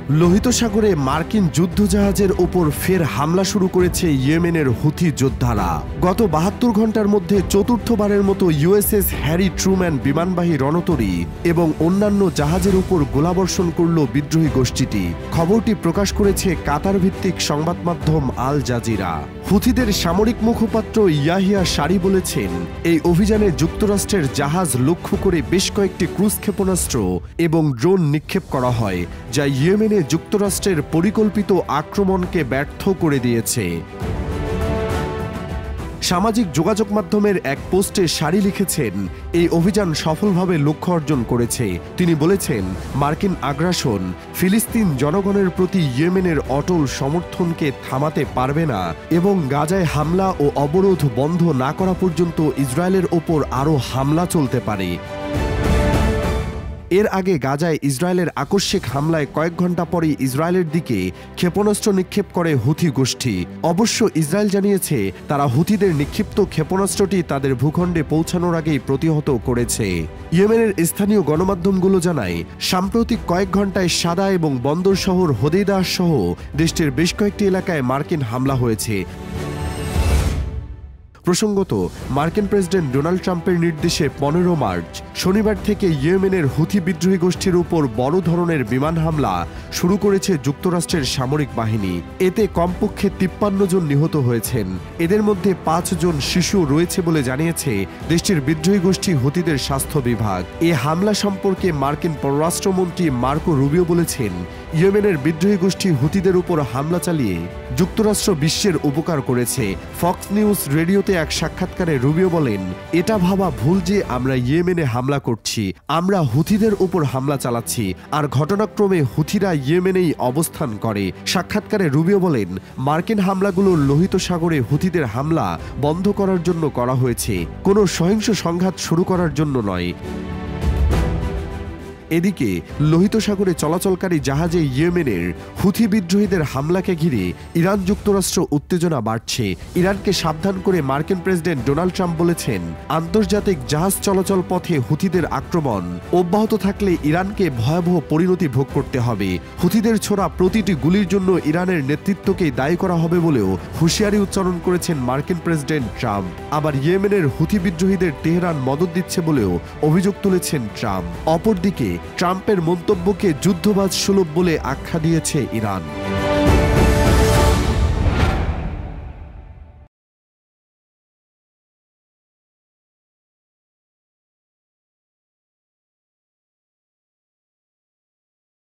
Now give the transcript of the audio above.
লোহিত সাগরে মার্কিন যুদ্ধজাহাজের ওপর ফের হামলা শুরু করেছে ইয়েমেনের হুথি যোদ্ধারা। গত ৭২ ঘন্টার মধ্যে চতুর্থবারের মতো ইউএসএস হ্যারি ট্রুম্যান বিমানবাহী রণতরী এবং অন্যান্য জাহাজের উপর গোলাবর্ষণ করল বিদ্রোহী গোষ্ঠীটি। খবরটি প্রকাশ করেছে কাতার ভিত্তিক সংবাদ মাধ্যম আল জাজিরা। হুথিদের সামরিক মুখপাত্র ইয়াহিয়া সারি বলেছেন, এই অভিযানে যুক্তরাষ্ট্রের জাহাজ লক্ষ্য করে বেশ কয়েকটি ক্রুজ ক্ষেপণাস্ত্র এবং ড্রোন নিক্ষেপ করা হয়, যা ইয়েমেনে যুক্তরাষ্ট্রের পরিকল্পিত আক্রমণকে ব্যর্থ করে দিয়েছে। সামাজিক যোগাযোগ মাধ্যমের এক পোস্টে সারি লিখেছেন, এই অভিযান সফলভাবে লক্ষ্য অর্জন করেছে। তিনি বলেছেন, মার্কিন আগ্রাসন ফিলিস্তিন জনগণের প্রতি ইয়েমেনের অটল সমর্থনকে থামাতে পারবে না এবং গাজায় হামলা ও অবরোধ বন্ধ না করা পর্যন্ত ইসরায়েলের ওপর আরও হামলা চলতে পারে। এর আগে গাজায় ইসরায়েলের আকস্মিক হামলায় কয়েক ঘন্টা পরই ইসরায়েলের দিকে ক্ষেপণাস্ত্র নিক্ষেপ করে হুথি গোষ্ঠী। অবশ্য ইসরায়েল জানিয়েছে, তারা হুথিদের নিক্ষিপ্ত ক্ষেপণাস্ত্রটি তাদের ভূখণ্ডে পৌঁছানোর আগেই প্রতিহত করেছে। ইয়েমেনের স্থানীয় গণমাধ্যমগুলো জানায়, সাম্প্রতিক কয়েক ঘন্টায় সাদা এবং বন্দর শহর হোদেইদা সহ দেশটির বেশ কয়েকটি এলাকায় মার্কিন হামলা হয়েছে। প্রসঙ্গত, মার্কিন প্রেসিডেন্ট ডোনাল্ড ট্রাম্পের নির্দেশে ১৫ মার্চ শনিবার থেকে ইয়েমেনের হুথি বিদ্রোহী গোষ্ঠীর উপর বড় ধরনের বিমান হামলা শুরু করেছে যুক্তরাষ্ট্রের সামরিক বাহিনী। এতে কমপক্ষে ৫৩ জন নিহত হয়েছেন। এদের মধ্যে ৫ জন শিশু রয়েছে বলে জানিয়েছে দেশটির বিদ্রোহী গোষ্ঠী হুথিদের স্বাস্থ্য বিভাগ। এ হামলা সম্পর্কে মার্কিন পররাষ্ট্রমন্ত্রী মার্কো রুবিও বলেছেন, ইয়েমেনের বিদ্রোহী গোষ্ঠী হুথিদের উপর হামলা চালিয়ে যুক্তরাষ্ট্র বিশ্বের উপকার করেছে। ফক্স নিউজ রেডিওতে এক সাক্ষাৎকারে রুবিও বলেন, এটা ভাবা ভুল যে আমরা ইয়েমেনে হামলা করছি। আমরা হুথিদের উপর হামলা চালাচ্ছি, আর ঘটনাক্রমে হুথিরা ইয়েমেনেই অবস্থান করে। সাক্ষাৎকারে রুবিও বলেন, মার্কিন হামলাগুলো লোহিত সাগরে হুথিদের হামলা বন্ধ করার জন্য করা হয়েছে, কোনো সহিংস সংঘাত শুরু করার জন্য নয়। এদিকে লোহিত সাগরে চলাচলকারী জাহাজে ইয়েমেনের হুথি বিদ্রোহীদের হামলাকে ঘিরে ইরান যুক্তরাষ্ট্র উত্তেজনা বাড়ছে। ইরানকে সাবধান করে মার্কিন প্রেসিডেন্ট ডোনাল্ড ট্রাম্প বলেছেন, আন্তর্জাতিক জাহাজ চলাচল পথে হুথিদের আক্রমণ অব্যাহত থাকলে ইরানকে ভয়াবহ পরিণতি ভোগ করতে হবে। হুথিদের ছোড়া প্রতিটি গুলির জন্য ইরানের নেতৃত্বকে দায়ী করা হবে বলেও হুঁশিয়ারি উচ্চারণ করেছেন মার্কিন প্রেসিডেন্ট ট্রাম্প। আবার ইয়েমেনের হুথি বিদ্রোহীদের তেহরান মদদ দিচ্ছে বলেও অভিযোগ তুলেছেন ট্রাম্প। অপরদিকে ট্রাম্পের মন্তব্যকে যুদ্ধবাজ সুলভ বলে আখ্যা দিয়েছে ইরান।